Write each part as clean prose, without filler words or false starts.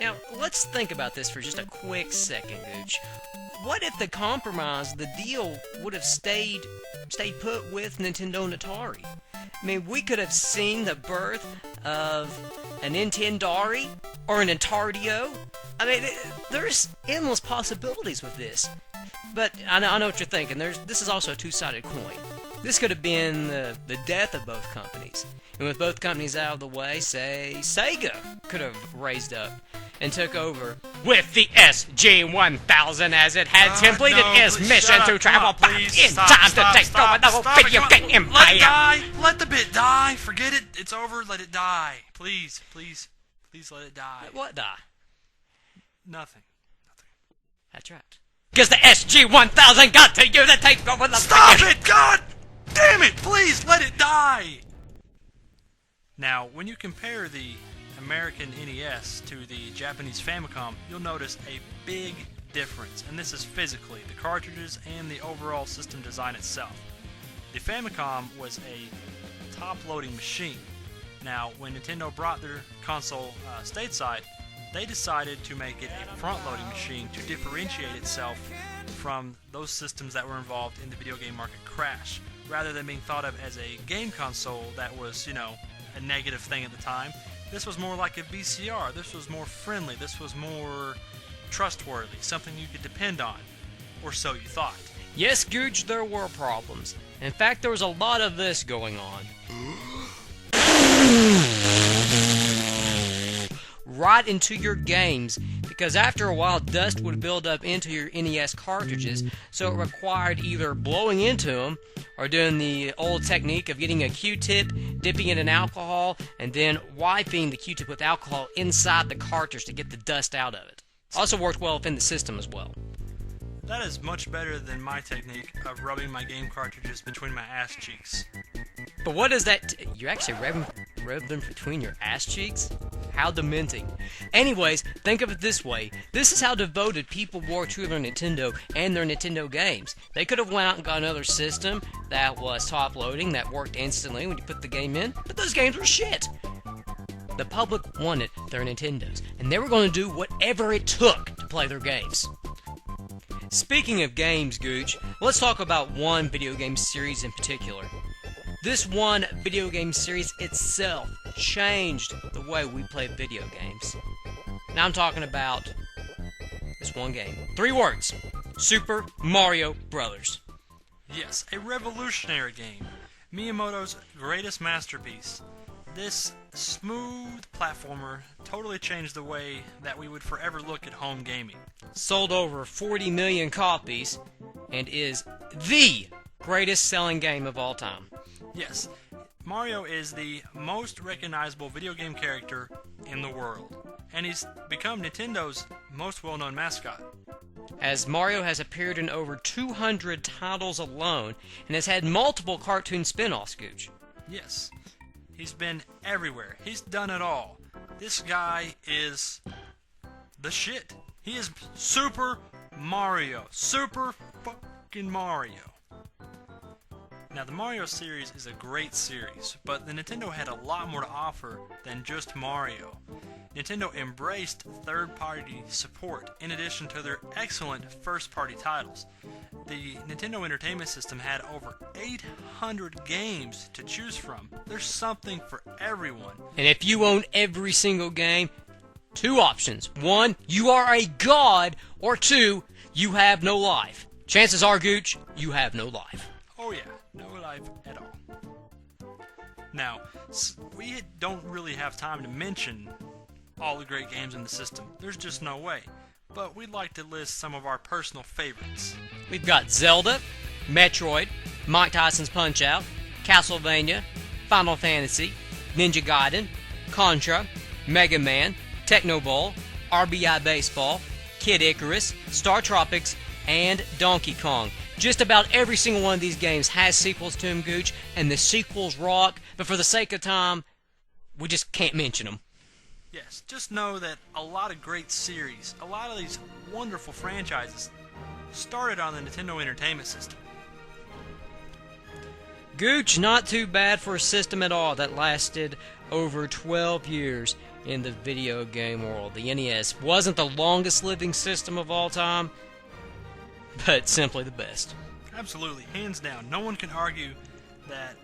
Now, let's think about this for just a quick second, Gooch. What if the compromise, the deal, would have stayed put with Nintendo and Atari? I mean, we could have seen the birth of a Nintendari or an Atari-o. I mean, there's endless possibilities with this. But I know what you're thinking. This is also a two-sided coin. This could have been the death of both companies. And with both companies out of the way, say, Sega could have raised up and took over with the SG-1000 as it had completed its mission to travel back in time to take over the whole video game empire. Let it die. Let the bit die. Forget it. It's over. Let it die. Please, please, please let it die. What die? Nothing. That's right. Because the SG-1000 got to you to take over the... Stop it! God damn it! Please let it die! Now, when you compare the American NES to the Japanese Famicom, you'll notice a big difference, and this is physically, the cartridges and the overall system design itself. The Famicom was a top-loading machine. Now, when Nintendo brought their console stateside, they decided to make it a front-loading machine to differentiate itself from those systems that were involved in the video game market crash. Rather than being thought of as a game console that was, you know, a negative thing at the time, this was more like a VCR. This was more friendly. This was more trustworthy, something you could depend on, or so you thought. Yes, Gooch, there were problems. In fact, there was a lot of this going on. Right into your games, because after a while dust would build up into your NES cartridges, so it required either blowing into them or doing the old technique of getting a Q-tip, dipping it in alcohol, and then wiping the Q-tip with alcohol inside the cartridge to get the dust out of it. Also worked well within the system as well. That is much better than my technique of rubbing my game cartridges between my ass cheeks. But what is that? You actually rub them between your ass cheeks? How dementing. Anyways, think of it this way. This is how devoted people were to their Nintendo and their Nintendo games. They could have went out and got another system that was top-loading, that worked instantly when you put the game in, but those games were shit. The public wanted their Nintendos, and they were going to do whatever it took to play their games. Speaking of games, Gooch, let's talk about one video game series in particular. This one video game series itself changed the way we play video games. Now I'm talking about this one game. 3 words. Super Mario Brothers. Yes, a revolutionary game. Miyamoto's greatest masterpiece. This smooth platformer totally changed the way that we would forever look at home gaming. Sold over 40 million copies and is the greatest selling game of all time. Yes, Mario is the most recognizable video game character in the world, and he's become Nintendo's most well-known mascot. As Mario has appeared in over 200 titles alone and has had multiple cartoon spin-offs, Gooch. Yes, he's been everywhere. He's done it all. This guy is the shit. He is Super Mario. Super fucking Mario. Now, the Mario series is a great series, but the Nintendo had a lot more to offer than just Mario. Nintendo embraced third-party support in addition to their excellent first-party titles. The Nintendo Entertainment System had over 800 games to choose from. There's something for everyone. And if you own every single game, 2 options. 1, you are a god, or 2, you have no life. Chances are, Gooch, you have no life. Oh yeah, no life at all. Now, we don't really have time to mention all the great games in the system. There's just no way. But we'd like to list some of our personal favorites. We've got Zelda, Metroid, Mike Tyson's Punch-Out, Castlevania, Final Fantasy, Ninja Gaiden, Contra, Mega Man, Techno Bowl, RBI Baseball, Kid Icarus, Star Tropics, and Donkey Kong. Just about every single one of these games has sequels to them, Gooch, and the sequels rock, but for the sake of time, we just can't mention them. Yes, just know that a lot of great series, a lot of these wonderful franchises started on the Nintendo Entertainment System. Gooch, not too bad for a system at all that lasted over 12 years in the video game world. The NES wasn't the longest living system of all time, but simply the best. Absolutely, hands down. No one can argue that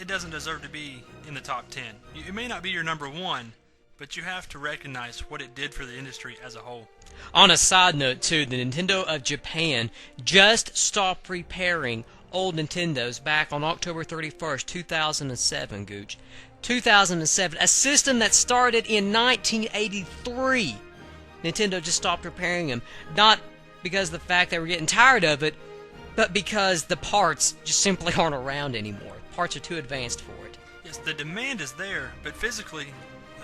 it doesn't deserve to be in the top 10. It may not be your number one, but you have to recognize what it did for the industry as a whole. On a side note, too, the Nintendo of Japan just stopped repairing old Nintendos back on October 31st, 2007, Gooch. 2007, a system that started in 1983. Nintendo just stopped repairing them. Not because of the fact they were getting tired of it, but because the parts just simply aren't around anymore. Parts are too advanced for it. Yes, the demand is there, but physically,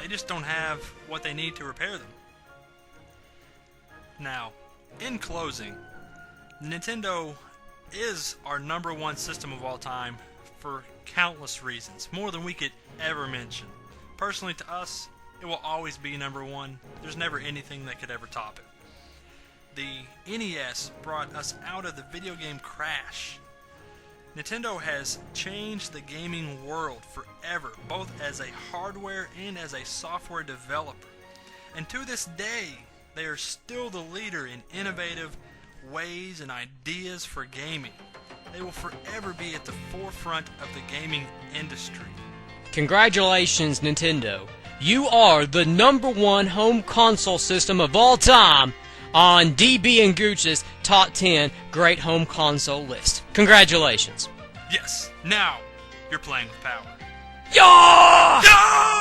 they just don't have what they need to repair them. Now, in closing, Nintendo is our number one system of all time for countless reasons, more than we could ever mention. Personally, to us, it will always be number one. There's never anything that could ever top it. The NES brought us out of the video game crash. Nintendo has changed the gaming world forever, both as a hardware and as a software developer. And to this day, they are still the leader in innovative ways and ideas for gaming. They will forever be at the forefront of the gaming industry. Congratulations, Nintendo. You are the number one home console system of all time on DB and Gooch's Top 10 Great Home Console list. Congratulations. Yes, now you're playing with power. Yeah! Yeah!